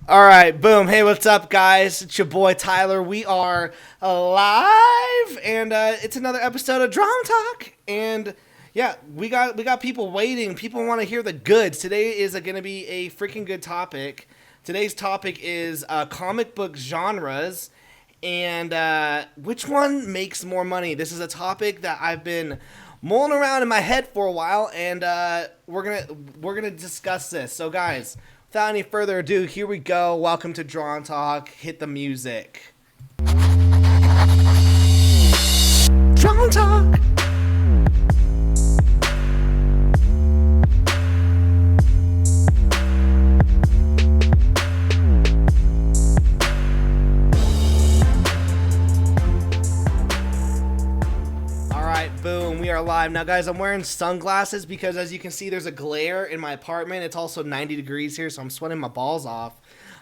All right, boom. Hey, what's up, guys? It's your boy Tyler. We are live, and it's another episode of Drama Talk. And yeah, we got people waiting. People want to hear the goods. Today is going to be a freaking good topic. Today's topic is comic book genres, and which one makes more money. This is a topic that I've been mulling around in my head for a while, and we're gonna discuss this. So, guys, without any further ado, here we go. Welcome to Drawn Talk. Hit the music. Drawn Talk. Boom, we are live. Now, guys, I'm wearing sunglasses because, as you can see, there's a glare in my apartment. It's also 90 degrees here, so I'm sweating my balls off.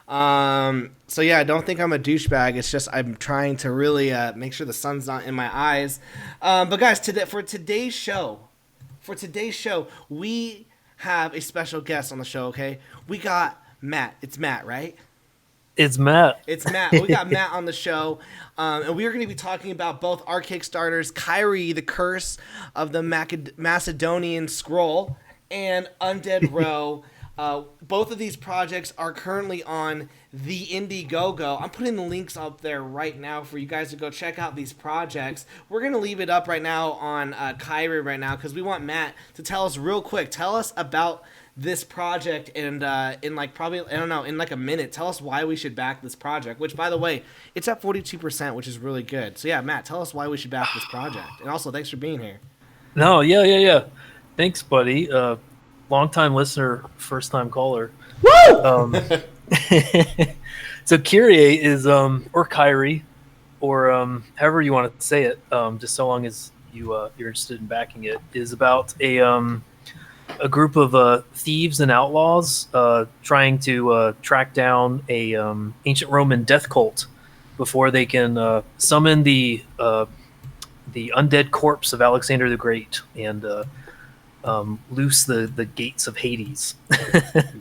So, yeah, I don't think I'm a douchebag. It's just I'm trying to really make sure the sun's not in my eyes. But, guys, for today's show, we have a special guest on the show, okay? We got Matt. It's Matt, right? It's Matt. It's Matt. We got Matt on the show, and we are going to be talking about both our Kickstarters, Kyrie, the Curse of the Macedonian Scroll, and Undead Row. Both of these projects are currently on the Indiegogo. I'm putting the links up there right now for you guys to go check out these projects. We're going to leave it up right now on Kyrie right now because we want Matt to tell us real quick. Tell us about this project, and in like probably, I don't know, in like a minute, tell us why we should back this project, which, by the way, it's at 42%, which is really good. So yeah, Matt, tell us why we should back this project, and also thanks for being here. No, yeah. Thanks, buddy. Long-time listener, first-time caller. Woo! So Kyrie is, or Kyrie, or however you want to say it, just so long as you're interested in backing it, is about a group of thieves and outlaws trying to track down a ancient Roman death cult before they can summon the undead corpse of Alexander the Great and loose the gates of Hades.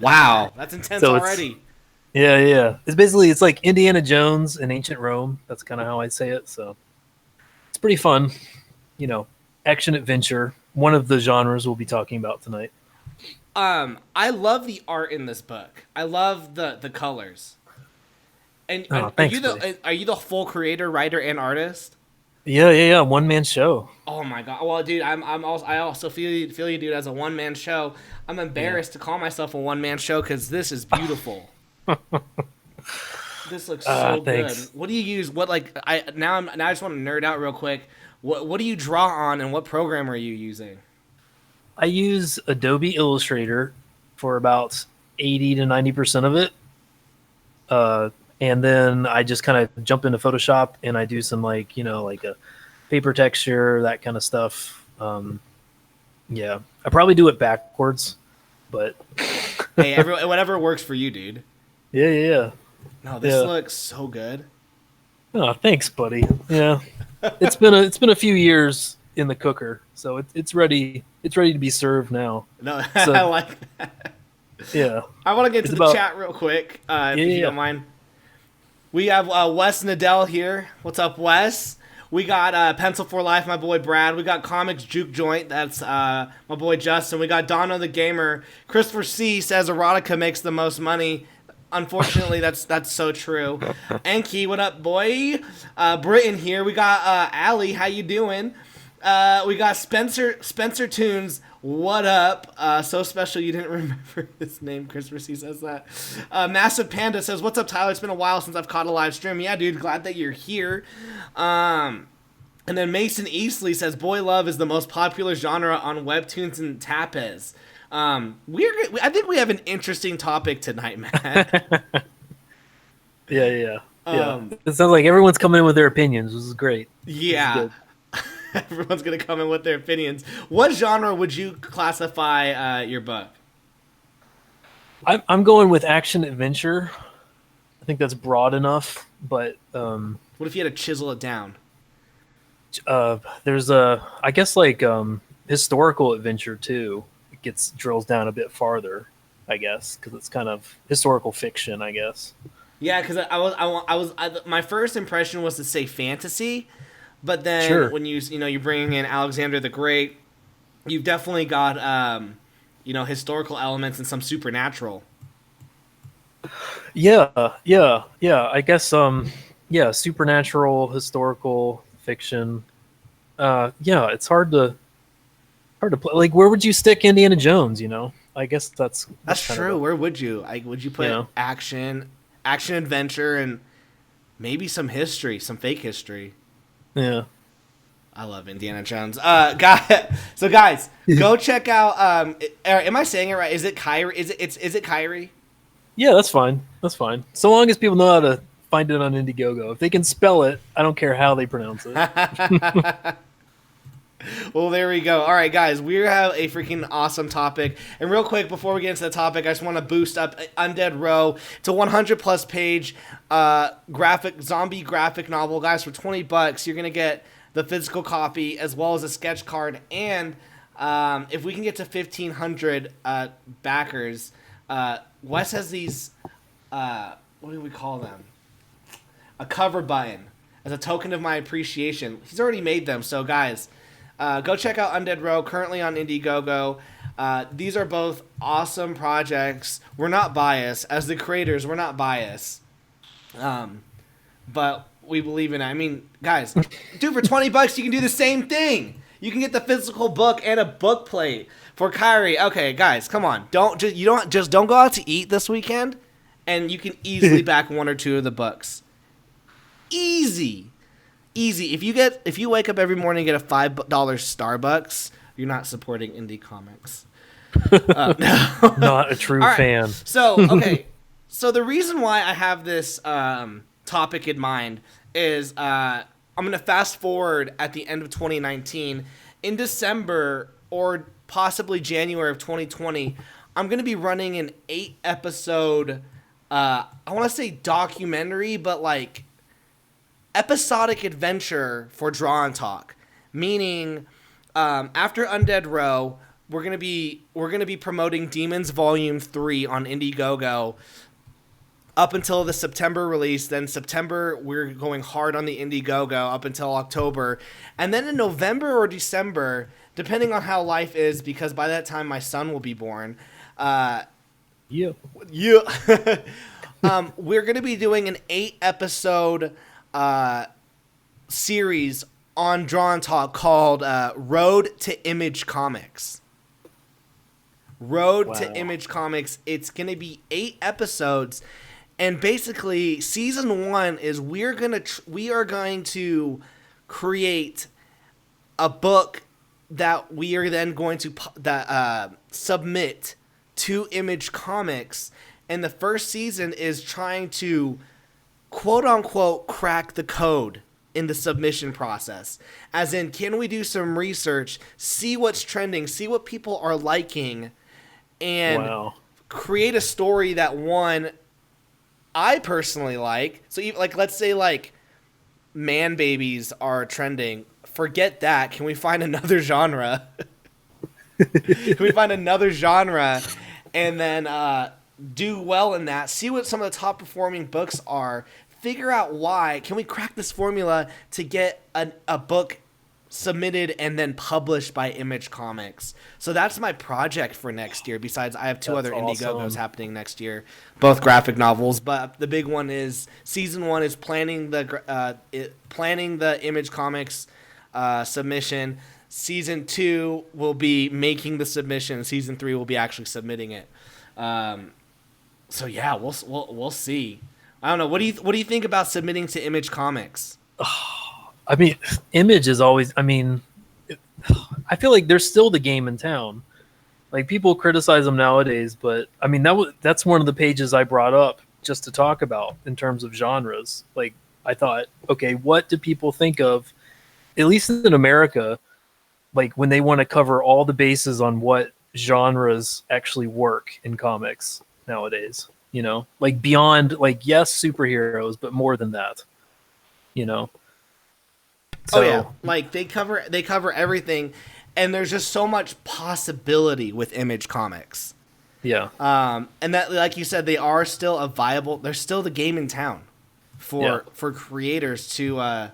Wow, that's intense already. Yeah. It's like Indiana Jones in ancient Rome. That's kind of how I say it. So it's pretty fun, action adventure. One of the genres we'll be talking about tonight. I love the art in this book. I love the colors. And thanks, are you the full creator, writer, and artist? Yeah. One man show. Oh my god. Well, dude, I also feel you, dude. As a one man show, I'm embarrassed to call myself a one man show because this is beautiful. This looks so good. What do you use? I just want to nerd out real quick. What do you draw on, and what program are you using? I use Adobe Illustrator for about 80 to 90% of it. And then I just kind of jump into Photoshop and I do some like a paper texture, that kind of stuff. Yeah, I probably do it backwards, but hey, whatever works for you, dude. Yeah. No, this looks so good. Oh, thanks, buddy. Yeah. It's been a few years in the cooker, so it's ready. It's ready to be served now. No, so, I like that. Yeah. I want to get to the chat real quick, if you don't mind. We have Wes Nadell here. What's up, Wes? We got Pencil for Life, my boy Brad. We got Comics Juke Joint. That's my boy Justin. We got Donna the Gamer. Christopher C says erotica makes the most money. Unfortunately, that's so true. Enki, what up, boy? Britton here. We got Allie. How you doing? We got Spencer Tunes. What up? So special you didn't remember his name. Christopher C says that. Massive Panda says, "What's up, Tyler? It's been a while since I've caught a live stream." Yeah, dude. Glad that you're here. And then Mason Eastley says, "Boy love is the most popular genre on webtoons and tapas." I think we have an interesting topic tonight, Matt. Yeah. It sounds like everyone's coming in with their opinions. This is great. Yeah. Everyone's going to come in with their opinions. What genre would you classify your book? I'm going with action adventure. I think that's broad enough, but what if you had to chisel it down? There's historical adventure too. It drills down a bit farther. I guess, because it's kind of historical fiction, I guess. Yeah, because my first impression was to say fantasy, but then Sure. when you're bringing in Alexander the Great, you've definitely got historical elements and some supernatural. Yeah. I guess yeah, supernatural, historical fiction. Yeah, it's hard to play. Like, where would you stick Indiana Jones? I guess That's kind of true. Where would you? Would you you put know, action adventure, and maybe some history, some fake history? yeah. I love Indiana Jones. So guys, go check out. Am I saying it right? Is it Kyrie? Is it Kyrie? Yeah, that's fine. That's fine. So long as people know how to find it on Indiegogo. If they can spell it, I don't care how they pronounce it. Well, there we go. All right, guys, we have a freaking awesome topic. And real quick, before we get into the topic, I just want to boost up Undead Row to 100 plus page zombie graphic novel, guys. For $20, you're gonna get the physical copy as well as a sketch card. And if we can get to 1,500 backers, Wes has these. What do we call them? A cover button as a token of my appreciation. He's already made them, so guys. Go check out Undead Row, currently on Indiegogo. These are both awesome projects. We're not biased. As the creators, we're not biased. But we believe in it. I mean, guys, dude, for $20, you can do the same thing. You can get the physical book and a book plate for Kyrie. Okay, guys, come on. Don't go out to eat this weekend, and you can easily back one or two of the books. Easy. If you wake up every morning and get a $5 Starbucks, you're not supporting indie comics. No. Not a true fan. So the reason why I have this topic in mind is I'm gonna fast forward at the end of 2019. In December or possibly January of 2020, I'm gonna be running an 8-episode I want to say documentary, but like episodic adventure for Draw and Talk, meaning after Undead Row, we're gonna be promoting Demons Volume 3 on Indiegogo up until the September release. Then September we're going hard on the Indiegogo up until October, and then in November or December, depending on how life is, because by that time my son will be born. Yeah. We're gonna be doing an 8-episode series on Draw and Talk called Road to Image Comics. Road to Image Comics. It's going to be 8 episodes, and basically season 1 is we are going to create a book that we are then going to submit to Image Comics, and the first season is trying to quote-unquote crack the code in the submission process. As in, can we do some research, see what's trending, see what people are liking, and create a story that, one, I personally like. So, let's say, man babies are trending. Forget that. Can we find another genre? Can we find another genre and then do well in that? See what some of the top performing books are. Figure out why. Can we crack this formula to get a book submitted and then published by Image Comics? So that's my project for next year. Besides, I have two other Indiegogos happening next year, both graphic novels. But the big one is season 1 is planning the Image Comics submission. Season 2 will be making the submission. Season 3 will be actually submitting it. So yeah, we'll see. I don't know. What do you think about submitting to Image Comics? I mean, Image is always. I mean, I feel like they're still the game in town. Like, people criticize them nowadays, but I mean that's one of the pages I brought up just to talk about in terms of genres. Like, I thought, okay, what do people think of, at least in America, like when they want to cover all the bases on what genres actually work in comics nowadays? Like beyond, like, yes, superheroes, but more than that. So, oh yeah, like they cover everything, and there's just so much possibility with Image Comics. Yeah. And that, like you said, they are still a viable. They're still the game in town for creators to.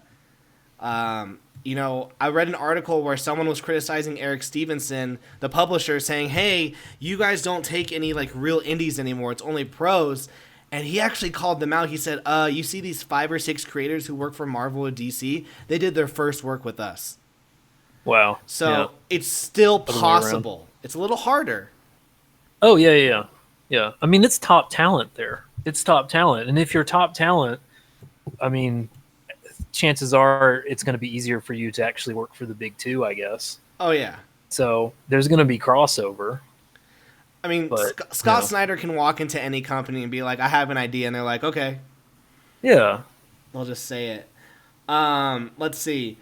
You know, I read an article where someone was criticizing Eric Stevenson, the publisher, saying, "Hey, you guys don't take any like real indies anymore. It's only pros." And he actually called them out. He said, you see these 5 or 6 creators who work for Marvel or DC? They did their first work with us." Wow. So it's still possible. It's a little harder. Oh, yeah. I mean, it's top talent there. It's top talent. And if you're top talent, I mean, chances are it's going to be easier for you to actually work for the big two, I guess. Oh, yeah. So there's going to be crossover. I mean, Scott Snyder can walk into any company and be like, "I have an idea," and they're like, "Okay." Yeah. They'll just say it. Let's see.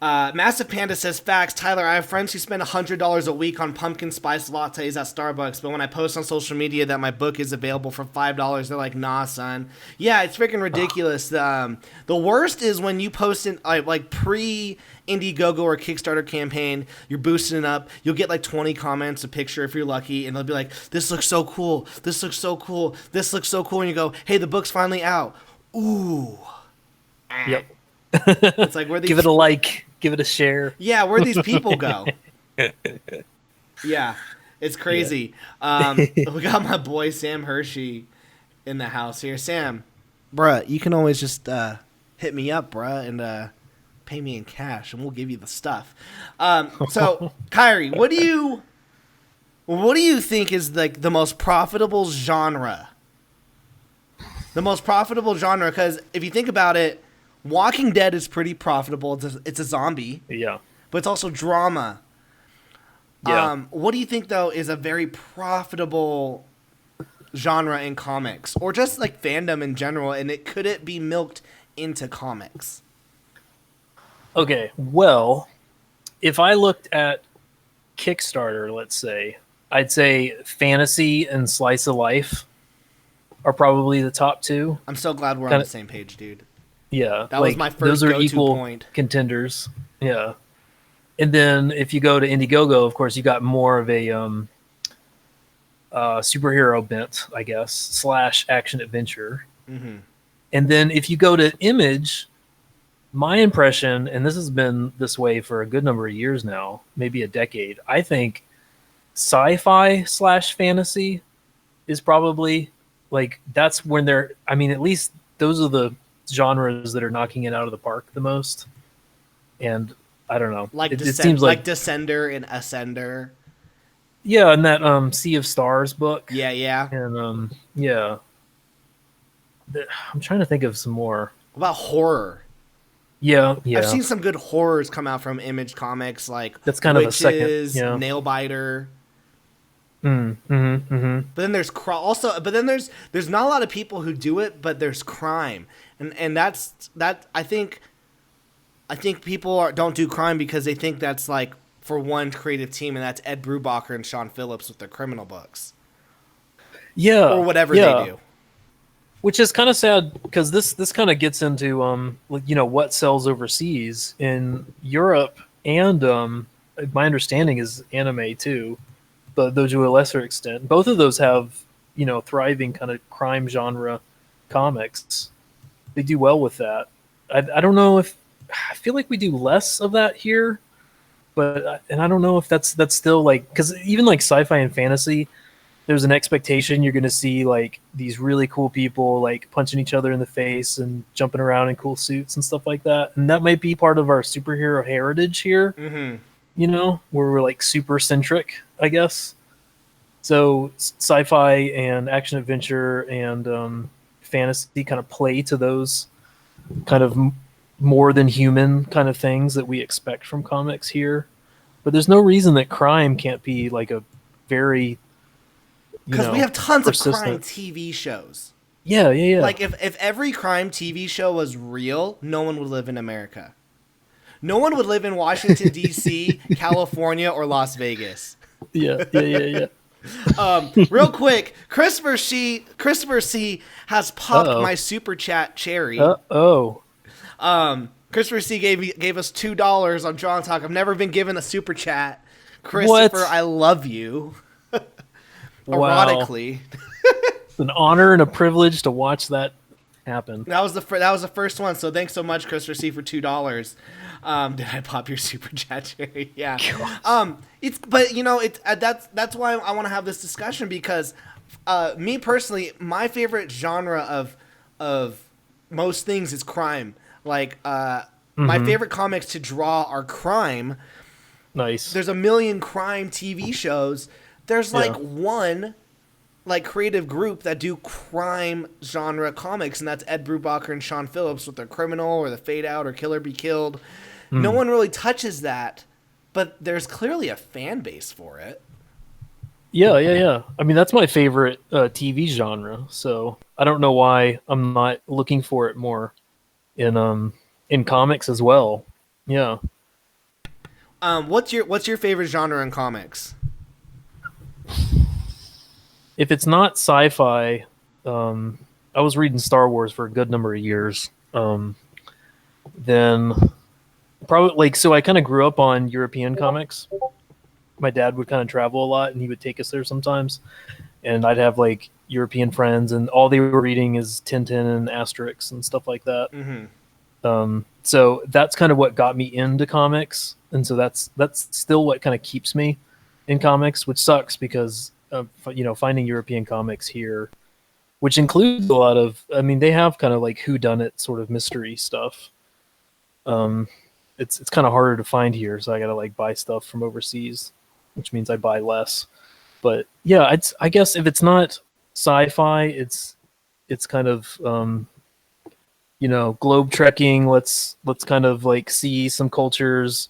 Massive Panda says, "Facts, Tyler, I have friends who spend $100 a week on pumpkin spice lattes at Starbucks, but when I post on social media that my book is available for $5, they're like, 'Nah, son.'" Yeah, it's freaking ridiculous. The worst is when you post in like pre-Indiegogo or Kickstarter campaign, you're boosting it up, you'll get like 20 comments, a picture if you're lucky, and they'll be like, "This looks so cool, this looks so cool, this looks so cool," and you go, "Hey, the book's finally out." Ooh. Yep. It's like, where these... Give it a like, give it a share. Yeah, where'd these people go? Yeah, it's crazy. Yeah. We got my boy Sam Hershey in the house here. Sam, bruh, you can always just hit me up, bruh, and pay me in cash, and we'll give you the stuff. So, Kyrie, what do you think is like the most profitable genre? The most profitable genre, because if you think about it, Walking Dead is pretty profitable. It's a zombie. Yeah. But it's also drama. Yeah. What do you think, though, is a very profitable genre in comics? Or just, like, fandom in general, and could it be milked into comics? Okay, well, if I looked at Kickstarter, let's say, I'd say fantasy and slice of life are probably the top 2. I'm so glad we're on the same page, dude. Yeah, that was my first those are go-to equal point. Contenders. Yeah, and then if you go to Indiegogo, of course, you got more of a superhero bent, I guess, / action adventure. Mm-hmm. And then if you go to Image, my impression, and this has been this way for a good number of years now, maybe a decade, I think sci-fi / fantasy is probably like that's when they're. I mean, at least those are the genres that are knocking it out of the park the most. And I don't know, like it seems like Descender and Ascender. Yeah, and that Sea of Stars book. Yeah. And yeah, I'm trying to think of some more. What about horror? Yeah. I've seen some good horrors come out from Image Comics, like that's kind Witches, of a second Nailbiter. But then there's there's not a lot of people who do it, but there's crime, and that's I think people don't do crime because they think that's like for one creative team, and that's Ed Brubaker and Sean Phillips with their criminal books, or whatever they do. Which is kind of sad because this kind of gets into what sells overseas in Europe, and my understanding is anime too. But though to a lesser extent, both of those have, thriving kind of crime genre comics. They do well with that. I don't know if I feel like we do less of that here, but I don't know if that's still like, because even like sci-fi and fantasy, there's an expectation you're going to see like these really cool people like punching each other in the face and jumping around in cool suits and stuff like that, and that might be part of our superhero heritage here. Mm-hmm. Where we're like super centric, I guess. So sci-fi and action adventure and fantasy kind of play to those kind of more than human kind of things that we expect from comics here. But there's no reason that crime can't be like a very, because we have tons persistent of crime TV shows. Yeah. Like if every crime TV show was real, no one would live in America. No one would live in Washington, D.C., California, or Las Vegas. Yeah. Real quick, Christopher C has popped my super chat cherry. Christopher C gave us $2 on Drawn Talk. I've never been given a super chat. Christopher, what? I love you. Wow. erotically. It's an honor and a privilege to watch that happen. That was the first one. So thanks so much, Christopher C, for $2. Did I pop your super chat, Jerry? Yeah. It's but that's why I want to have this discussion because me personally, my favorite genre of most things is crime. Like my favorite comics to draw are crime. Nice. There's a million crime TV shows. There's like one like creative group that do crime genre comics, and that's Ed Brubaker and Sean Phillips with their Criminal or the Fade Out or Kill or Be Killed. No one really touches that, but there's clearly a fan base for it. Yeah. I mean, that's my favorite TV genre, so I don't know why I'm not looking for it more in comics as well. Yeah. What's your favorite genre in comics? If it's not sci-fi, I was reading Star Wars for a good number of years. Then probably so I kind of grew up on European comics. My dad would kind of travel a lot, and he would take us there sometimes. And I'd have like European friends, and all they were reading is Tintin and Asterix and stuff like that. So that's kind of what got me into comics, and so that's still what kind of keeps me in comics, which sucks because finding European comics here, which includes a lot of, I mean, they have kind of like whodunit sort of mystery stuff. It's kind of harder to find here, so I gotta like buy stuff from overseas, which means I buy less. But yeah, I guess if it's not sci-fi, it's kind of globe trekking. Let's kind of like see some cultures.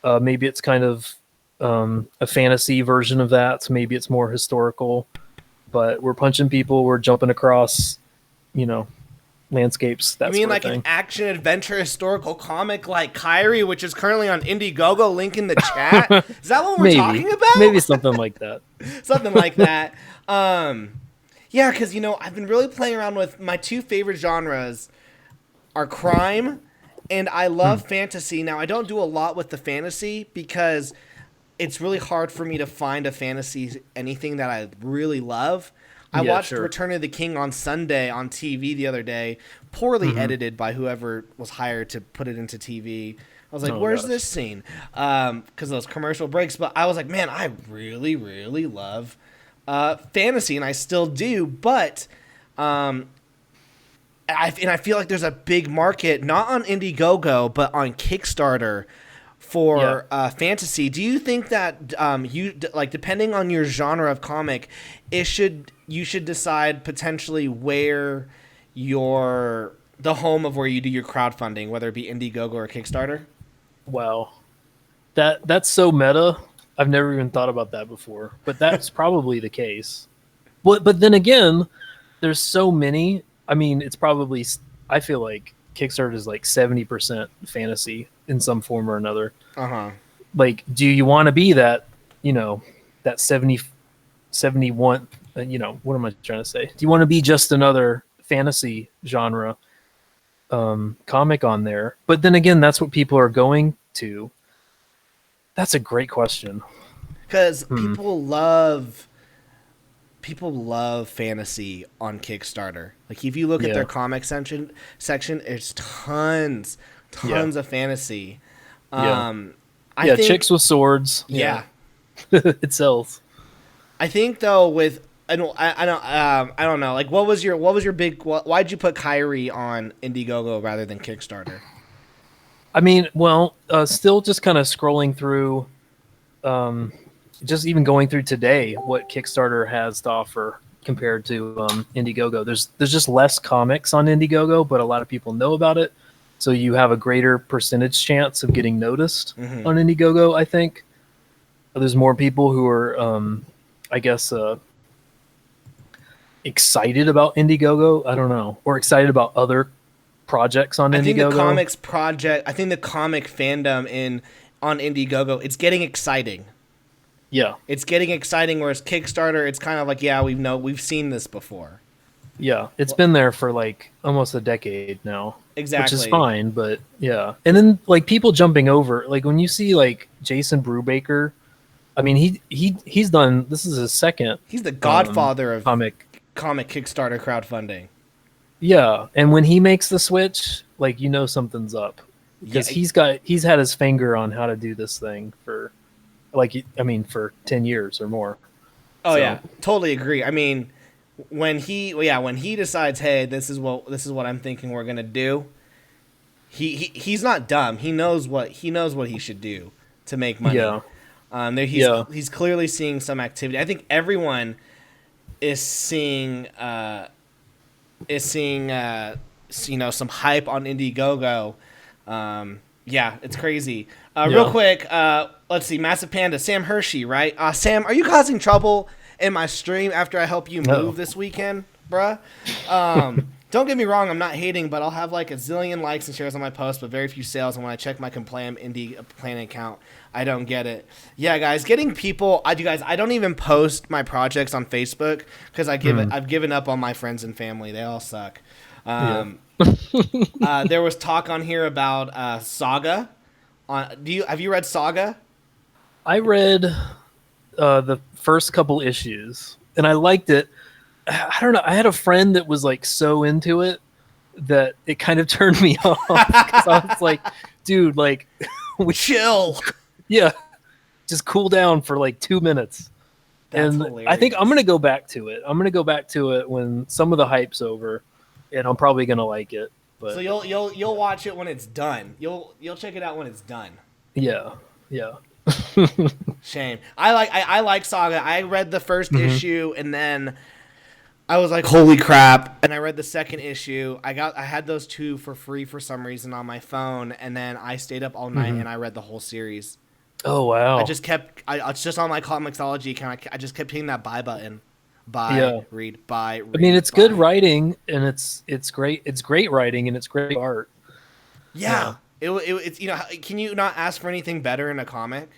Maybe it's kind of a fantasy version of that. So maybe it's more historical, but we're punching people, we're jumping across, landscapes. That you mean sort of like thing. An action adventure historical comic like Kyrie, which is currently on Indiegogo? Link in the chat. Is that what we're talking about? Maybe something like that. Something like that. Yeah, because I've been really playing around with my two favorite genres are crime, and I love fantasy. Now I don't do a lot with the fantasy because it's really hard for me to find a fantasy anything that I really love. I watched Return of the King on Sunday on TV the other day, poorly edited by whoever was hired to put it into TV. I was like, where's this scene? Because of those commercial breaks. But I was like, man, I really, really love fantasy, and I still do. But I feel like there's a big market, not on Indiegogo, but on Kickstarter for fantasy. Do you think that depending on your genre of comic, you should decide potentially where the home of where you do your crowdfunding, whether it be Indiegogo or Kickstarter? Wow, that's so meta. I've never even thought about that before, but that's probably the case. But then again, there's so many. I mean, it's probably, I feel like Kickstarter is like 70% fantasy in some form or another. Like, do you want to be that, that 71, what am I trying to say? Do you want to be just another fantasy genre comic on there? But then again, that's what people are going to. That's a great question. Because people love fantasy on Kickstarter. Like if you look at their comic section, there's tons of fantasy. I think, chicks with swords. Yeah. It sells. I think though I don't know. Like what was your big? Why'd you put Kyrie on Indiegogo rather than Kickstarter? I mean, well, still just kind of scrolling through, just even going through today, what Kickstarter has to offer compared to Indiegogo. There's just less comics on Indiegogo, but a lot of people know about it, so you have a greater percentage chance of getting noticed on Indiegogo. I think there's more people who are, I guess, excited about Indiegogo. I don't know, or excited about other projects on Indiegogo. I think the comic fandom on Indiegogo, it's getting exciting. Yeah. It's getting exciting, whereas Kickstarter, it's kind of like, we've seen this before. Yeah, it's been there for like almost a decade now. Exactly. Which is fine, but yeah. And then like people jumping over, like when you see like Jason Brubaker I mean, he's done. This is his second. He's the godfather of comic Kickstarter crowdfunding. Yeah, and when he makes the switch, like something's up because he's had his finger on how to do this thing for, for 10 years or more. Oh yeah, totally agree. I mean, when he decides, hey, this is what I'm thinking we're gonna do. He's not dumb. He knows what he should do to make money. Yeah. He's clearly seeing some activity. I think everyone is seeing some hype on Indiegogo. Yeah, it's crazy. Real quick, let's see. Massive Panda, Sam Hershey, right? Sam, are you causing trouble in my stream after I help you move this weekend, bruh? Don't get me wrong, I'm not hating, but I'll have like a zillion likes and shares on my post, but very few sales. And when I check my Complam Indie Planning account, I don't get it. Yeah, guys, getting people. I don't even post my projects on Facebook because I've given up on my friends and family. They all suck. There was talk on here about Saga. Have you read Saga? I read the first couple issues and I liked it. I don't know. I had a friend that was like so into it that it kind of turned me off because I was like, dude, like, chill. Yeah, just cool down for like 2 minutes. That's hilarious. I think I'm gonna go back to it. I'm gonna go back to it when some of the hype's over, and I'm probably gonna like it. But so you'll watch it when it's done. You'll check it out when it's done. Yeah. Shame. I like Saga. I read the first issue and then I was like, holy crap. And I read the second issue. I had those two for free for some reason on my phone. And then I stayed up all night and I read the whole series. Oh, wow. It's just on my Comixology account. I just kept hitting that buy button. Read. I mean, it's good writing and it's great. It's great writing and it's great art. Yeah. It's can you not ask for anything better in a comic?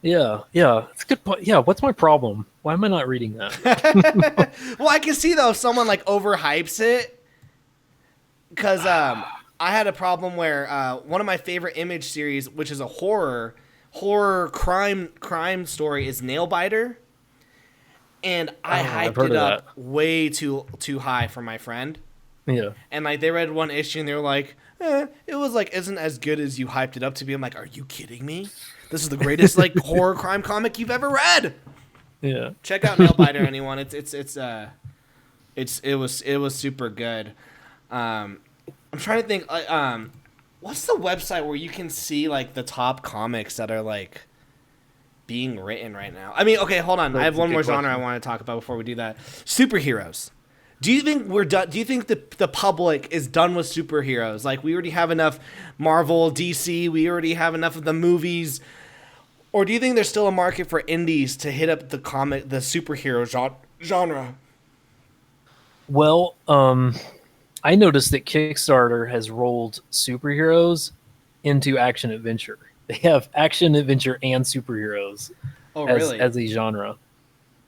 Yeah, it's a good point. Yeah, what's my problem? Why am I not reading that? Well, I can see though if someone like overhypes it, because I had a problem where one of my favorite Image series, which is a horror crime story, is Nailbiter, and I hyped it up way too high for my friend. Yeah, and like they read one issue and they were like, it was like isn't as good as you hyped it up to be. I'm like, are you kidding me? This is the greatest like horror crime comic you've ever read. Yeah. Check out Nailbiter, anyone. It was super good. I'm trying to think. What's the website where you can see like the top comics that are like being written right now? I mean, okay, hold on. I have one more genre I want to talk about before we do that. Superheroes. Do you think we're done? Do you think the public is done with superheroes? Like we already have enough Marvel, DC. We already have enough of the movies. Or do you think there's still a market for indies to hit up the superhero genre? Well, I noticed that Kickstarter has rolled superheroes into action adventure. They have action adventure and superheroes as a genre.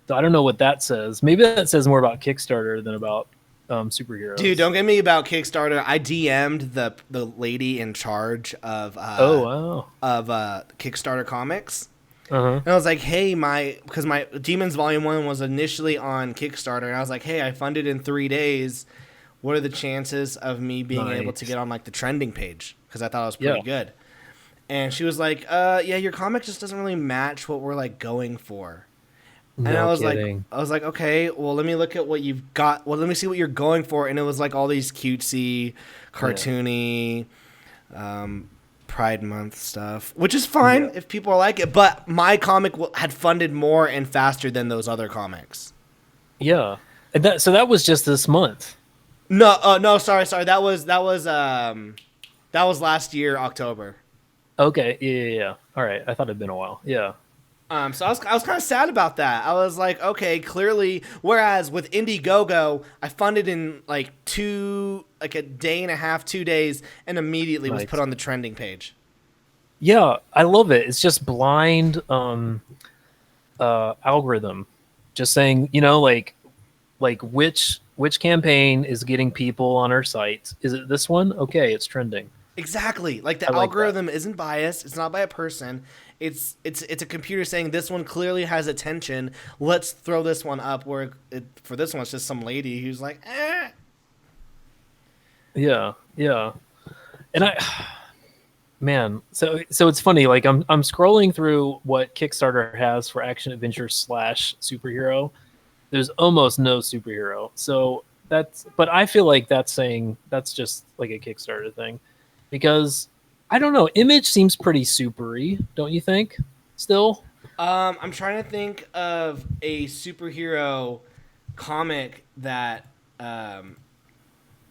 So I don't know what that says. Maybe that says more about Kickstarter than about superheroes. Dude, don't get me about Kickstarter. I DM'd the lady in charge of Kickstarter comics. And I was like, hey, because my Demons Volume 1 was initially on Kickstarter, and I was like, hey, I funded in 3 days. What are the chances of me being able to get on like the trending page? Because I thought it was pretty good. And she was like, yeah, your comic just doesn't really match what we're like going for. And I was like, okay, well, let me look at what you've got. Well, let me see what you're going for. And it was like all these cutesy, cartoony, Pride Month stuff, which is fine if people like it. But my comic had funded more and faster than those other comics. Yeah, so that was just this month. No, sorry. That was last year, October. Okay, yeah. All right, I thought it'd been a while. Yeah. So I was kind of sad about that. I was like, okay, clearly. Whereas with Indiegogo, I funded in like a day and a half, 2 days, and immediately was put on the trending page. Yeah, I love it. It's just blind algorithm, just saying, like which campaign is getting people on our site? Is it this one? Okay, it's trending. Exactly. Like the algorithm isn't biased. It's not by a person. it's a computer saying this one clearly has attention. Let's throw this one up. For this one, it's just some lady who's like, eh. Yeah, yeah. And man, so it's funny. Like I'm scrolling through what Kickstarter has for action adventure / superhero. There's almost no superhero. So but I feel like that's saying that's just like a Kickstarter thing, because I don't know. Image seems pretty supery, don't you think? Still, I'm trying to think of a superhero comic that.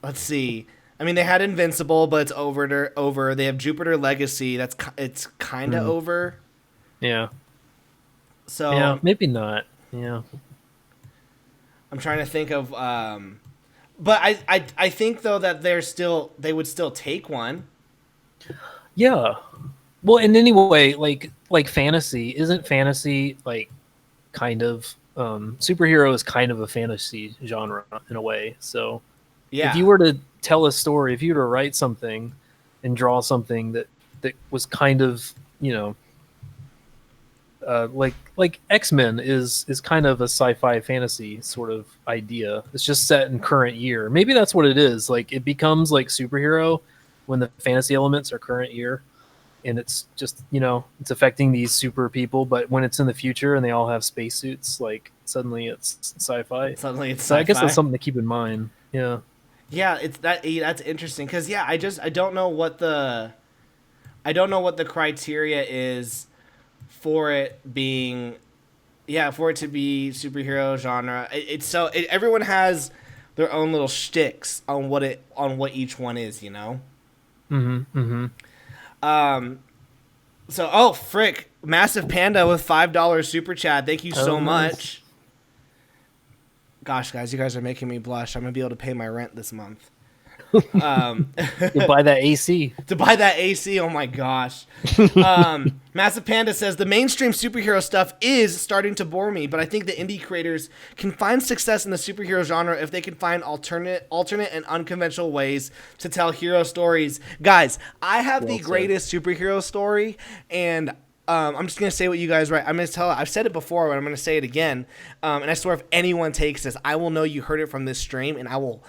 Let's see. I mean, they had Invincible, but it's over. They have Jupiter Legacy. It's kind of over. Yeah. So yeah, maybe not. Yeah. I'm trying to think of. But I think though that they would still take one. Yeah. Well, and anyway, like fantasy, isn't fantasy like kind of superhero is kind of a fantasy genre in a way. So Yeah. if you were to tell a story, if you were to write something and draw something that was kind of, like X-Men is kind of a sci-fi fantasy sort of idea. It's just set in current year. Maybe that's what it is. Like it becomes like superhero when the fantasy elements are current year, and it's just, it's affecting these super people. But when it's in the future and they all have spacesuits, like suddenly it's sci-fi. Suddenly it's so sci-fi. I guess that's something to keep in mind. Yeah. Yeah, that's interesting because I don't know what the criteria is for it being, for it to be superhero genre. Everyone has their own little shticks on what each one is, So frick, Massive Panda with $5 super chat. Thank you so much. Gosh, guys, you guys are making me blush. I'm gonna be able to pay my rent this month. You buy that AC. To buy that AC, oh my gosh. Massive Panda says, the mainstream superhero stuff is starting to bore me, but I think the indie creators can find success in the superhero genre if they can find alternate and unconventional ways to tell hero stories. Guys, I have the greatest superhero story, and I'm just going to say what you guys write. I'm going to tell. I've said it before, but I'm going to say it again. And I swear if anyone takes this, I will know you heard it from this stream, and I will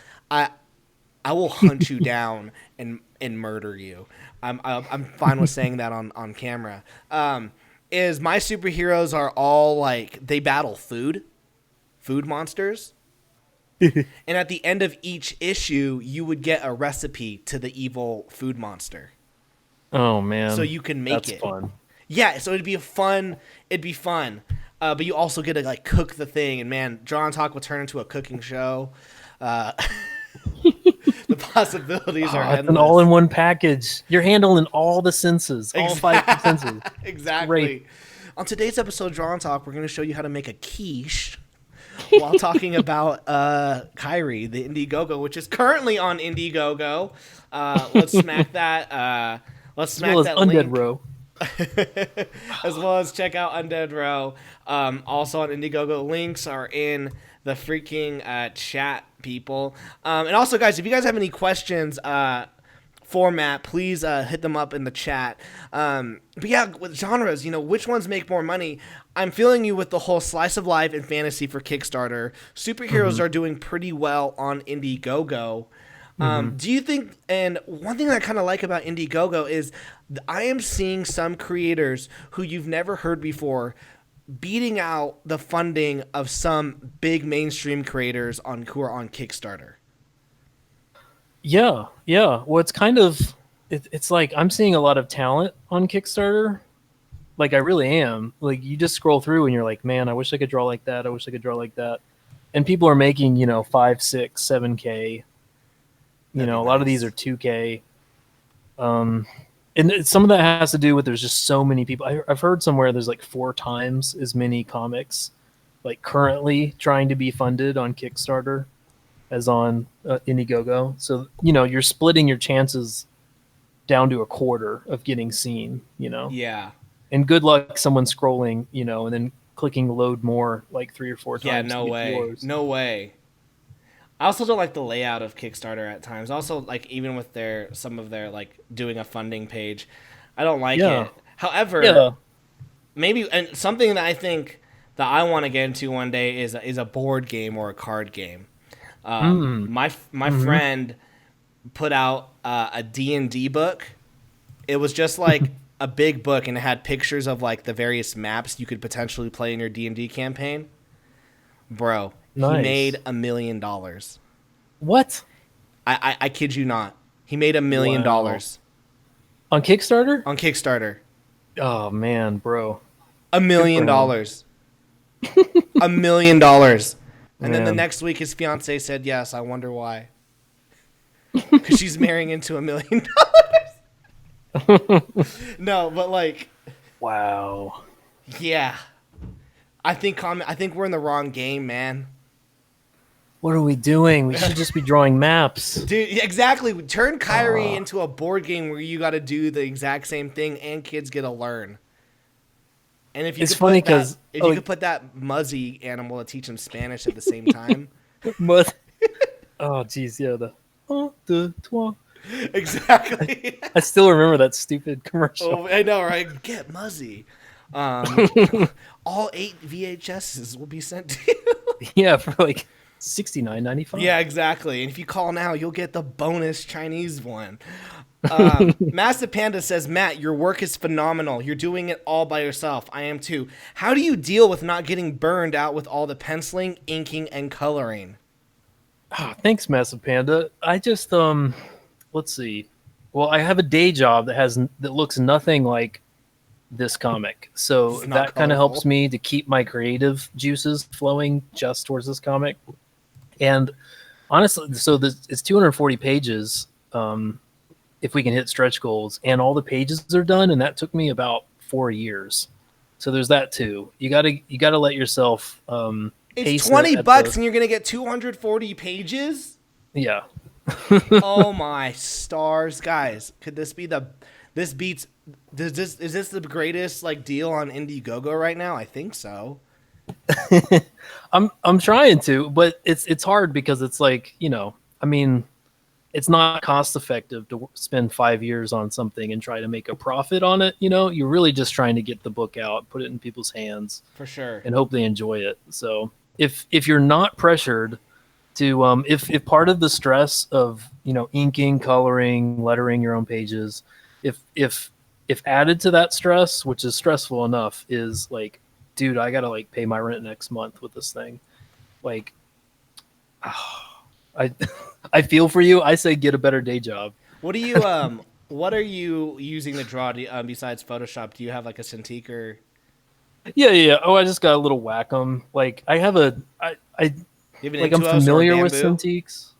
hunt you down and murder you. I'm fine with saying that on camera. Is my superheroes are all like, they battle food monsters. And at the end of each issue, you would get a recipe to the evil food monster. Oh man. So you can make it. That's fun. Yeah, so it'd be fun. But you also get to like cook the thing, and man, Draw and Talk will turn into a cooking show. The possibilities are endless. It's an all-in-one package. You're handling all the senses, all 5 senses. Exactly. Great. On today's episode of Draw and Talk, we're going to show you how to make a quiche while talking about Kyrie, the Indiegogo, which is currently on Indiegogo. Let's smack that. Let's smack that link. Undead Row. As well as check out Undead Row. Also on Indiegogo. Links are in the freaking chat, people. And also, guys, if you guys have any questions for Matt, please hit them up in the chat. But yeah, with genres, which ones make more money? I'm feeling you with the whole slice of life and fantasy for Kickstarter. Superheroes are doing pretty well on Indiegogo. Do you think, and one thing that I kind of like about Indiegogo is I am seeing some creators who you've never heard before beating out the funding of some big mainstream creators who are on Kickstarter. Yeah. Well, it's kind of, it's like I'm seeing a lot of talent on Kickstarter. Like I really am. Like you just scroll through and you're like, man, I wish I could draw like that. I wish I could draw like that. And people are making, 5, 6, 7K. A lot of these are 2K. And some of that has to do with there's just so many people. I've heard somewhere there's like 4 times as many comics like currently trying to be funded on Kickstarter as on Indiegogo. So, you're splitting your chances down to a quarter of getting seen, Yeah. And good luck someone scrolling, and then clicking load more like 3 or 4 times. Yeah, no way. No way. I also don't like the layout of Kickstarter at times. Also, like even with some of their like doing a funding page, I don't like it. However, maybe, and something that I think that I want to get into one day is a board game or a card game. My Mm-hmm. friend put out a D&D book. It was just like a big book, and it had pictures of like the various maps you could potentially play in your D&D campaign. Bro, he Nice. made $1 million. What? I kid you not. He made $1 million Wow. On Kickstarter? on Kickstarter. Oh man, bro. $1 Good for million. him. $1 million. And then the Man. next week, his fiance said yes. I wonder why. Because she's marrying into $1 million. No, but like, Wow. yeah. I think we're in the wrong game, man. What are we doing? We should just be drawing maps. Dude, yeah, exactly. Turn Kyrie into a board game where you got to do the exact same thing and kids get to learn. And if you It's could funny put that, because if you could put that Muzzy animal to teach them Spanish at the same time. oh geez, yeah, the un, deux, trois. Exactly. I still remember that stupid commercial. Oh, I know, right? Get Muzzy. All 8 VHSs will be sent to you. Yeah, for like $69.95. Yeah, exactly. And if you call now, you'll get the bonus Chinese one. Massive Panda says, Matt, your work is phenomenal. You're doing it all by yourself. I am too. How do you deal with not getting burned out with all the penciling, inking, and coloring? Oh, thanks, Massive Panda. I just let's see. Well, I have a day job that looks nothing like this comic, so It's not that kind of colorful. helps me to keep my creative juices flowing just towards this comic. And honestly, so it's 240 pages. If we can hit stretch goals, and all the pages are done, and that took me about 4 years. So there's that too. You gotta let yourself It's pace it $20 at and you're going to get 240 pages? yeah. Oh my stars, guys! Could this be this beats? Is this the greatest like deal on Indiegogo right now? I think so. I'm trying to, but it's hard because it's like, I mean, it's not cost effective to spend 5 years on something and try to make a profit on it. You're really just trying to get the book out, put it in people's hands, For sure. and hope they enjoy it. So if you're not pressured to, if part of the stress of inking, coloring, lettering your own pages, if added to that stress, which is stressful enough, is like, dude, I gotta like pay my rent next month with this thing. Like, I I feel for you. I say get a better day job. What do you what are you using to draw besides Photoshop? Do you have like a Cintiq or? Yeah. Oh, I just got a little Wacom. Like I have I You have an like I'm Intuos or a familiar with Bamboo? Cintiqs.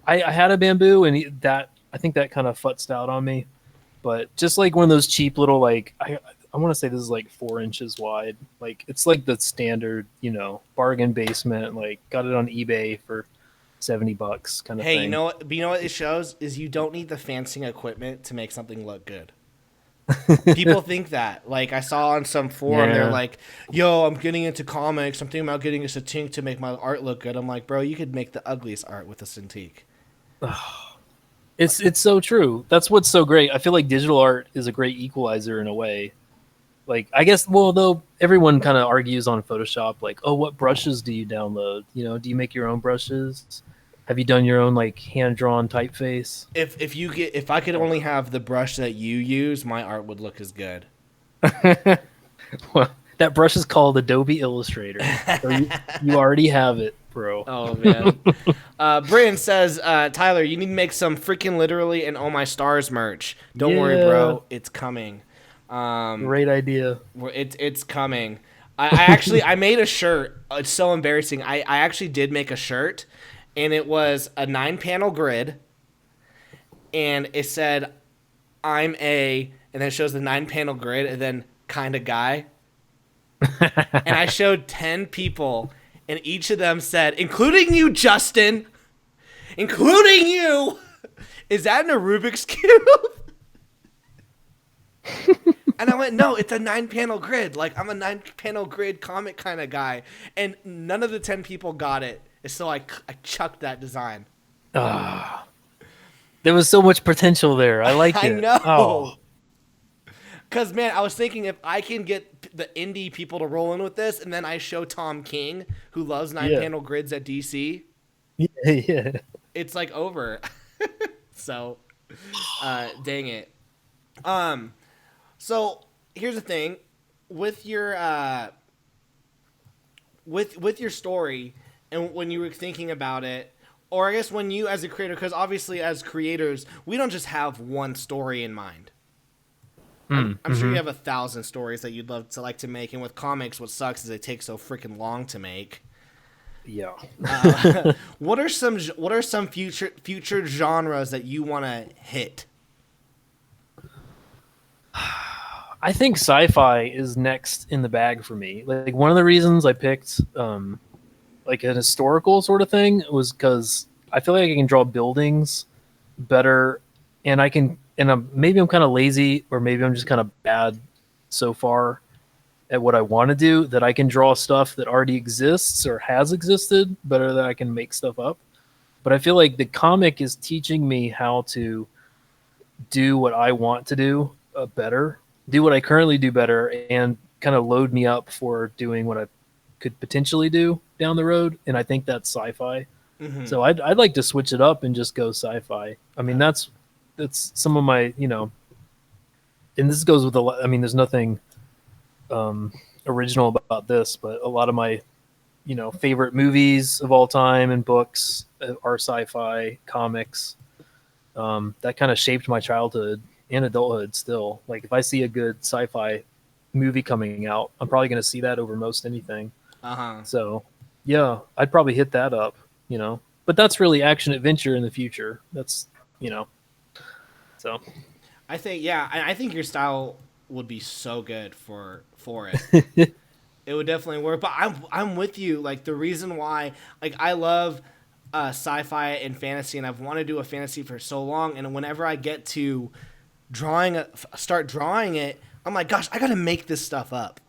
I had a Bamboo, and that I think that kind of futzed out on me. But just like one of those cheap little like I want to say this is like 4 inches wide. Like it's like the standard bargain basement. Like got it on eBay for $70 kind of Hey, thing. you know what it shows is you don't need the fancy equipment to make something look good. People think that. Like I saw on some forum, they're Yeah. like, "Yo, I'm getting into comics. I'm thinking about getting a Cintiq to make my art look good." I'm like, "Bro, you could make the ugliest art with a Cintiq." It's so true. That's what's so great. I feel like digital art is a great equalizer in a way. Like I guess, well, though everyone kind of argues on Photoshop, like, oh, what brushes do you download? Do you make your own brushes? Have you done your own like hand drawn typeface? If I could only have the brush that you use, my art would look as good. Well, that brush is called Adobe Illustrator. So you already have it, bro. Oh man. Brandon says, Tyler, you need to make some freaking literally and oh my stars merch. Don't worry, Yeah. bro. It's coming. Great idea. It's coming. I made a shirt. It's so embarrassing. I actually did make a shirt, and it was a 9-panel grid, and it said, "I'm a," and then it shows the 9-panel grid, and then kind of guy. And I showed 10 people, and each of them said, including you, Justin, including you, is that in a Rubik's Cube? And I went, no, it's a 9-panel grid. Like, I'm a 9-panel grid comic kind of guy. And none of the 10 people got it. So I chucked that design. There was so much potential there. I like I it. know. Oh. Because, man, I was thinking if I can get the indie people to roll in with this, and then I show Tom King, who loves 9-panel grids at DC, Yeah. it's like over. So, dang it. So here's the thing, with your with your story, and when you were thinking about it, or I guess when you as a creator, because obviously as creators, we don't just have one story in mind. I'm sure you have 1,000 stories that you'd love to like to make, and with comics, what sucks is they take so freaking long to make. Yeah. What are some future genres that you want to hit? I think sci-fi is next in the bag for me. Like one of the reasons I picked like an historical sort of thing was because I feel like I can draw buildings better, and maybe I'm kind of lazy, or maybe I'm just kind of bad so far at what I want to do, that I can draw stuff that already exists or has existed better than I can make stuff up. But I feel like the comic is teaching me how to do what I want to do better, do what I currently do better, and kind of load me up for doing what I could potentially do down the road. And I think that's sci-fi. Mm-hmm. So I'd like to switch it up and just go sci-fi. I mean, that's some of my, and this goes with a lot. I mean, there's nothing original about this, but a lot of my, favorite movies of all time and books are sci-fi comics. That kind of shaped my childhood and adulthood still. Like if I see a good sci-fi movie coming out, I'm probably going to see that over most anything. So yeah, I'd probably hit that up, but that's really action adventure in the future. That's, so I think your style would be so good for it. It would definitely work. But I'm with you. Like the reason why, like I love sci-fi and fantasy, and I've wanted to do a fantasy for so long. And whenever I get to start drawing it, I'm like, gosh, I got to make this stuff up.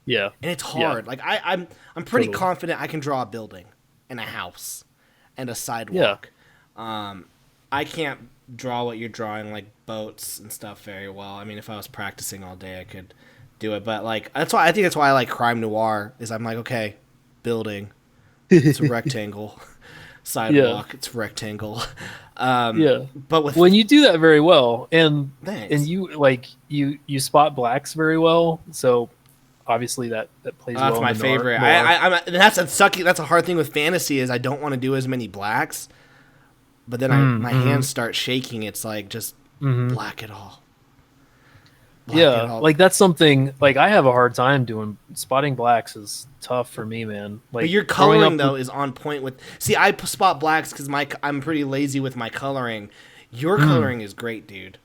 Yeah, and it's hard. Yeah. Like I'm pretty confident I can draw a building and a house and a sidewalk. Yeah. I can't draw what you're drawing, like boats and stuff, very well. I mean, if I was practicing all day, I could do it. But like that's why I like crime noir. Is I'm like, okay, building, it's a rectangle. Sidewalk, it's rectangle. But when you do that very well, and you spot blacks very well, so obviously that plays well. That's my favorite. That's a hard thing with fantasy is I don't want to do as many blacks. But then my hands start shaking. It's like just black it all. Like that's something like I have a hard time doing. Spotting blacks is tough for me, man. Like but your coloring though is on point with. See, I spot blacks because I'm pretty lazy with my coloring. Your coloring is great, dude.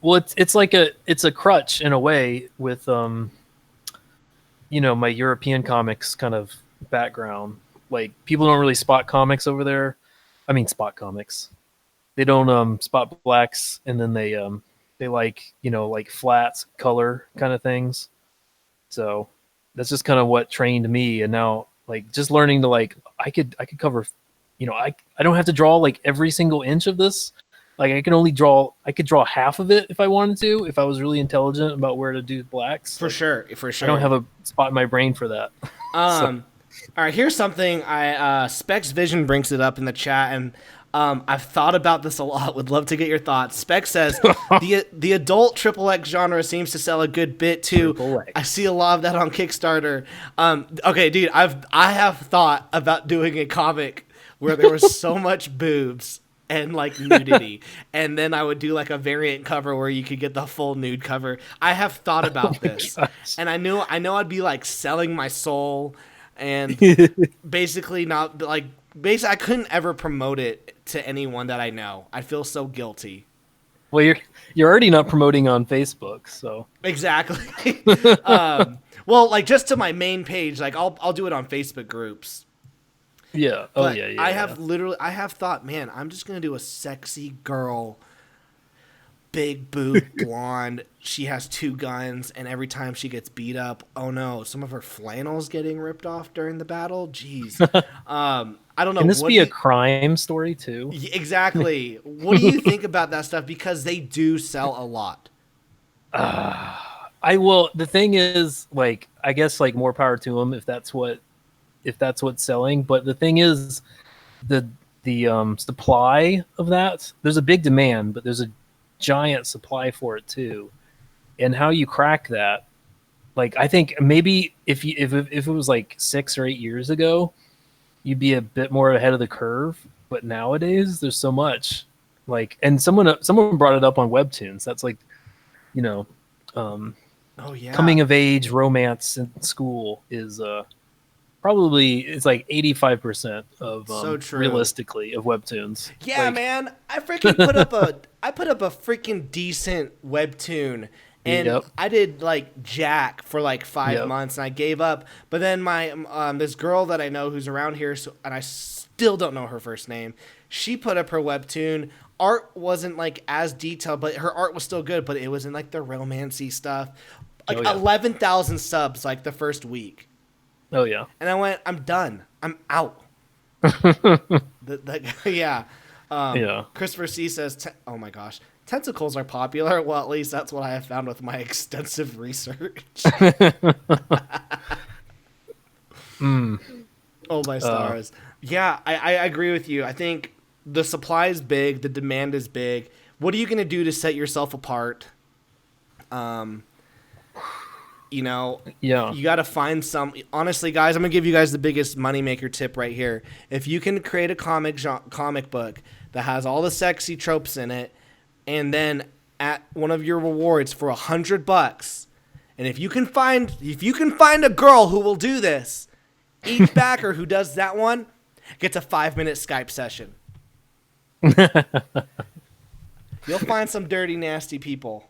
Well, it's like it's a crutch in a way with my European comics kind of background. Like people don't really spot comics over there. I mean, spot comics. They don't spot blacks, and then they like like flat color kind of things. So that's just kind of what trained me. And now like just learning to like I could cover, I don't have to draw like every single inch of this. Like I could draw half of it if I wanted to, if I was really intelligent about where to do blacks. For sure. I don't have a spot in my brain for that. All right, here's something Specs Vision brings it up in the chat, and I've thought about this a lot. Would love to get your thoughts. Specs says the adult XXX genre seems to sell a good bit too. I see a lot of that on Kickstarter. Okay, dude, I have thought about doing a comic where there was so much boobs and like nudity, and then I would do like a variant cover where you could get the full nude cover. I have thought about this, and I know I'd be like selling my soul. And basically I couldn't ever promote it to anyone that I know. I feel so guilty. Well, you're already not promoting on Facebook, so exactly. Well, like just to my main page, like I'll do it on Facebook groups. Yeah. But I have thought, man, I'm just gonna do a sexy girl, big boob, blonde. She has 2 guns, and every time she gets beat up, oh no, some of her flannel's getting ripped off during the battle. Jeez. I don't know. Can this be a crime story too? Exactly. What do you think about that stuff? Because they do sell a lot. I will. The thing is, like, I guess, like, more power to them if that's what's selling. But the thing is, the supply of that, there's a big demand, but there's a giant supply for it too. And how you crack that, like, I think maybe if it was like 6 or 8 years ago, you'd be a bit more ahead of the curve. But nowadays, there's so much. Like, and someone brought it up on Webtoons. That's like, you know, um, Oh yeah, coming of age romance in school is probably it's like 85% of so true. realistically of Webtoons. Yeah, Like, man, I put up a freaking decent webtoon, and yep, I did like Jack for like 5 months, and I gave up. But then my this girl that I know who's around here, and I still don't know her first name. She put up her webtoon. Art wasn't like as detailed, but her art was still good. But it was in like the romancy stuff. oh Like yeah, 11,000 subs like the first week, oh yeah. and I went, I'm done. I'm out. Yeah. Yeah. Christopher C says, "Oh my gosh, tentacles are popular." Well, at least that's what I have found with my extensive research. Mm. Oh my Uh, stars! Yeah, I agree with you. I think the supply is big, the demand is big. What are you gonna do to set yourself apart? Um, you know, yeah. you got to find some. Honestly, guys, I'm gonna give you guys the biggest moneymaker tip right here. If you can create a comic book that has all the sexy tropes in it, and then at one of your rewards for $100, and if you can find a girl who will do this, each backer who does that one gets a 5-minute Skype session. You'll find some dirty, nasty people.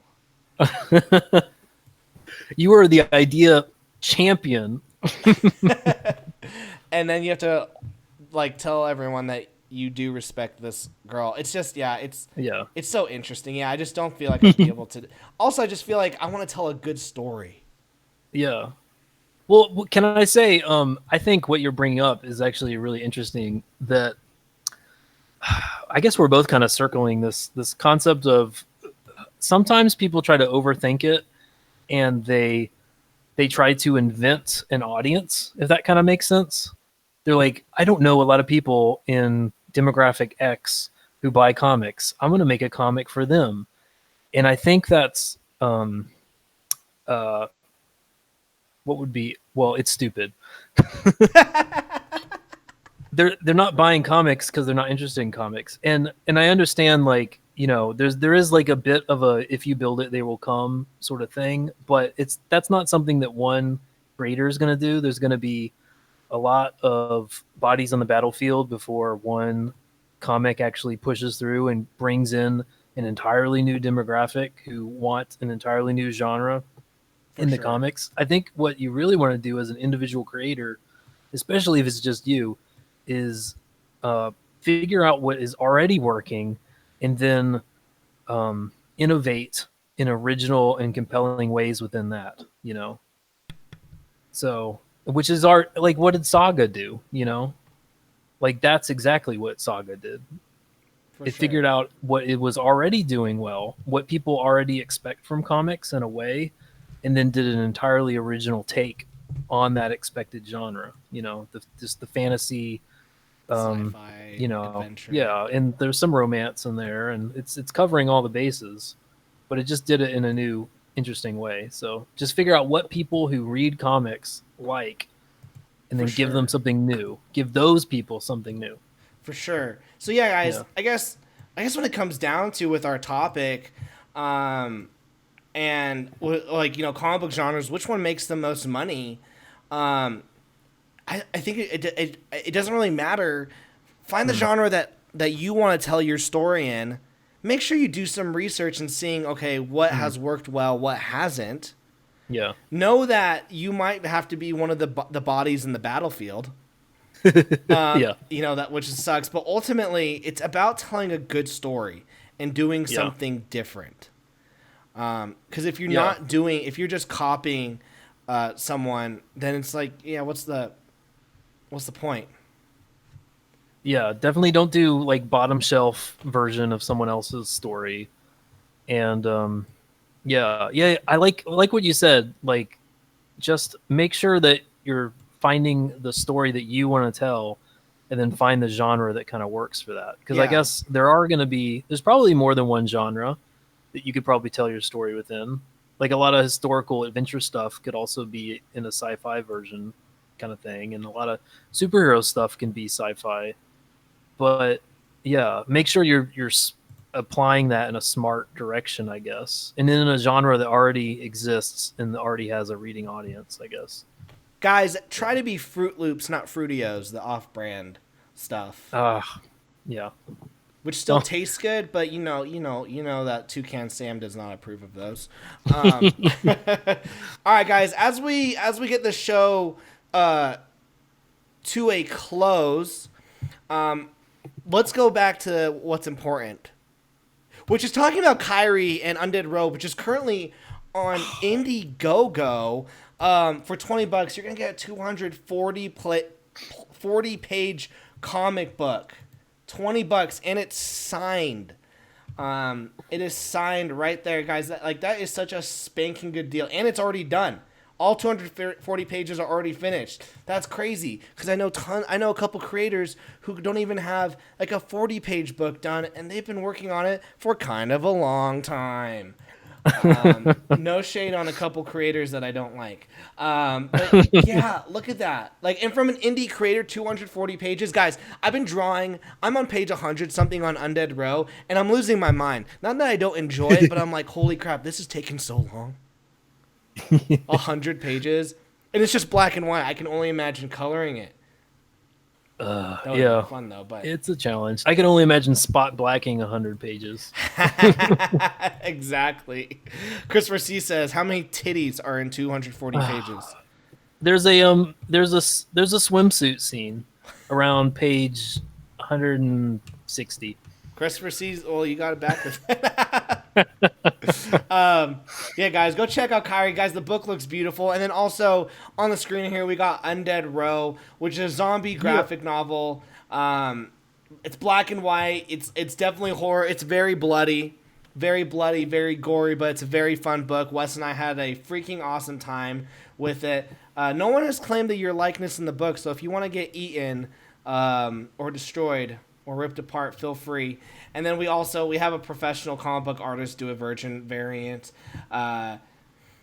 You are the idea champion. And then you have to like tell everyone that you do respect this girl. It's just, yeah, Yeah. it's so interesting. Yeah, I just don't feel like I'd be able to. Also, I just feel like I want to tell a good story. Yeah. Well, can I say, I think what you're bringing up is actually really interesting. That I guess we're both kind of circling this concept of sometimes people try to overthink it, and they try to invent an audience, if that kind of makes sense. They're like, I don't know a lot of people in demographic X who buy comics. I'm going to make a comic for them. And I think that's uh, what would be, well, it's stupid. They're not buying comics because they're not interested in comics. And I understand, like, there is like a bit of a if you build it they will come sort of thing, but that's not something that one creator is going to do. There's going to be a lot of bodies on the battlefield before one comic actually pushes through and brings in an entirely new demographic who want an entirely new genre For in the sure. comics. I think what you really want to do as an individual creator, especially if it's just you, is figure out what is already working and then innovate in original and compelling ways within that, So, which is art. Like, what did Saga do? Like, that's exactly what Saga did. For It sure. figured out what it was already doing well, what people already expect from comics in a way, and then did an entirely original take on that expected genre. Just the fantasy, Sci-fi adventure. yeah, and there's some romance in there, and it's covering all the bases, but it just did it in a new, interesting way. So just figure out what people who read comics like, and For then give them sure. something new. Give those people something new. For sure. So yeah, guys, Yeah. I guess when it comes down to with our topic, um, and like comic book genres, which one makes the most money? Um, I think it doesn't really matter. Find the Hmm. genre that you want to tell your story in. Make sure you do some research and seeing, okay, what Hmm. has worked well, what hasn't. Yeah. Know that you might have to be one of the bodies in the battlefield. Yeah. That which sucks, but ultimately it's about telling a good story and doing Yeah. something different. Because Yeah. if you're just copying someone, then it's like, yeah, what's the point? Yeah. Definitely don't do like bottom shelf version of someone else's story. And Yeah. I like what you said. Like, just make sure that you're finding the story that you want to tell, and then find the genre that kind of works for that. Because I Yeah. guess there's probably more than one genre that you could probably tell your story within. Like a lot of historical adventure stuff could also be in a sci-fi version kind of thing, and a lot of superhero stuff can be sci-fi. But yeah, make sure you're applying that in a smart direction, I guess, and in a genre that already exists and already has a reading audience, I guess. Guys, try to be Fruit Loops, not Fruitios, the off-brand stuff, Yeah. which still Well, tastes good, but that Toucan Sam does not approve of those. All right, guys, as we get the show to a close, let's go back to what's important, which is talking about Kyrie and Undead Road, which is currently on Indiegogo. For $20, you're gonna get a 40 page comic book, $20, and it's signed. It is signed right there, guys. That is such a spanking good deal, and it's already done. All 240 pages are already finished. That's crazy because I know a couple creators who don't even have like a 40-page book done, and they've been working on it for kind of a long time. No shade on a couple creators that I don't like. But yeah, look at that. Like, and from an indie creator, 240 pages. Guys, I've been drawing. I'm on page 100 something on Undead Row, and I'm losing my mind. Not that I don't enjoy it, but I'm like, holy crap, this is taking so long. 100 pages, and it's just black and white. I can only imagine coloring it. That would be fun though, but it's a challenge. I can only imagine spot blacking 100 pages. Exactly. Christopher C says, "How many titties are in 240 pages?" There's a swimsuit scene around page 160. Christopher sees. Well, you got it backwards. Yeah, guys, go check out Kyrie. Guys, the book looks beautiful. And then also on the screen here, we got Undead Row, which is a zombie graphic novel. It's black and white. It's definitely horror. It's very bloody, very gory, but it's a very fun book. Wes and I had a freaking awesome time with it. No one has claimed that your likeness in the book, so if you want to get eaten or destroyed or ripped apart, feel free. And then we have a professional comic book artist do a virgin variant. Nice.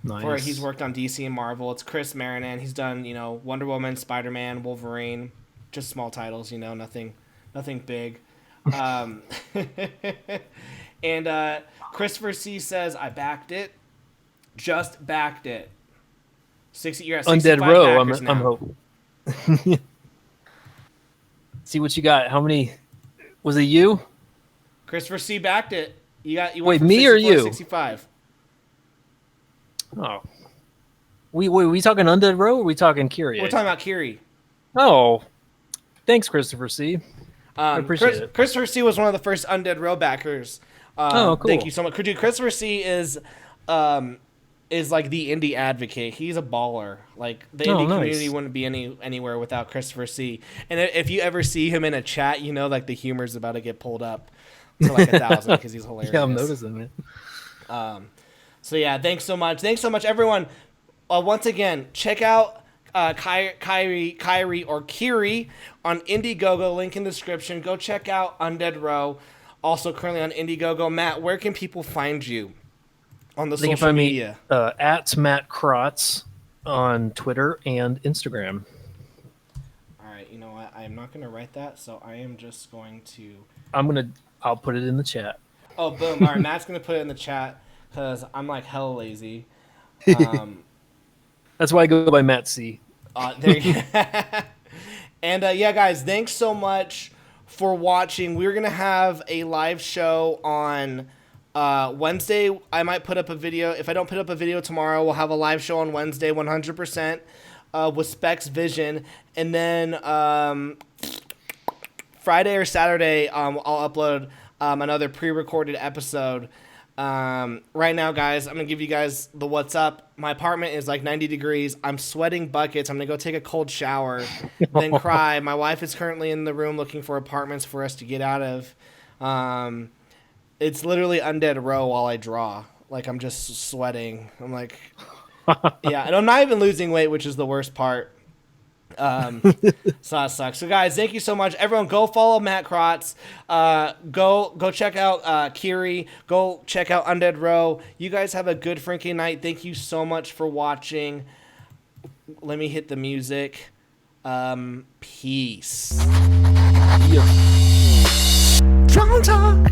For he's worked on DC and Marvel. It's Chris Marinan. He's done Wonder Woman, Spider-Man, Wolverine, just small titles. Nothing big. And Christopher C says, "I backed it, just backed it." 60. You're at 65 Undead Row. I'm hoping. See what you got. How many? Was it you? Christopher C backed it. You wait, me or you? 65. Oh, we talking Undead Row? Or are we talking Kyrie? We're talking about Kyrie. Oh, thanks, Christopher C. I appreciate it. Christopher C was one of the first Undead Row backers. Cool. Thank you so much. Dude, Christopher C is like the indie advocate. He's a baller. Like the indie community wouldn't be anywhere without Christopher C. And if you ever see him in a chat, like the humor's about to get pulled up to like 1,000 because he's hilarious. Yeah, I'm noticing it. So yeah, thanks so much, everyone. Once again, check out Kyrie or Kiri on Indiegogo. Link in the description. Go check out Undead Row. Also currently on Indiegogo. Matt, where can people find you on the social media? At Matt Krotz on Twitter and Instagram. All right, you know what? I am not going to write that, so I am just going to... I'll put it in the chat. Oh, boom. All right, Matt's going to put it in the chat because I'm like hella lazy. That's why I go by Matt C. There you go. And yeah, guys, thanks so much for watching. We're going to have a live show on Wednesday. I might put up a video. If I don't put up a video tomorrow, we'll have a live show on Wednesday, 100%, with Specs Vision. And then Friday or Saturday, I'll upload another pre-recorded episode. Right now, guys, I'm going to give you guys the what's up. My apartment is like 90 degrees. I'm sweating buckets. I'm going to go take a cold shower, then cry. My wife is currently in the room looking for apartments for us to get out of. It's literally Undead Row while I draw. like I'm just sweating. I'm like, yeah, and I'm not even losing weight, which is the worst part. So that sucks. So guys, thank you so much. Everyone go follow Matt Krotz. Go check out Kiri. Go check out Undead Row. You guys have a good freaking night. Thank you so much for watching. Let me hit the music. Peace. Yeah. Drunk Talk.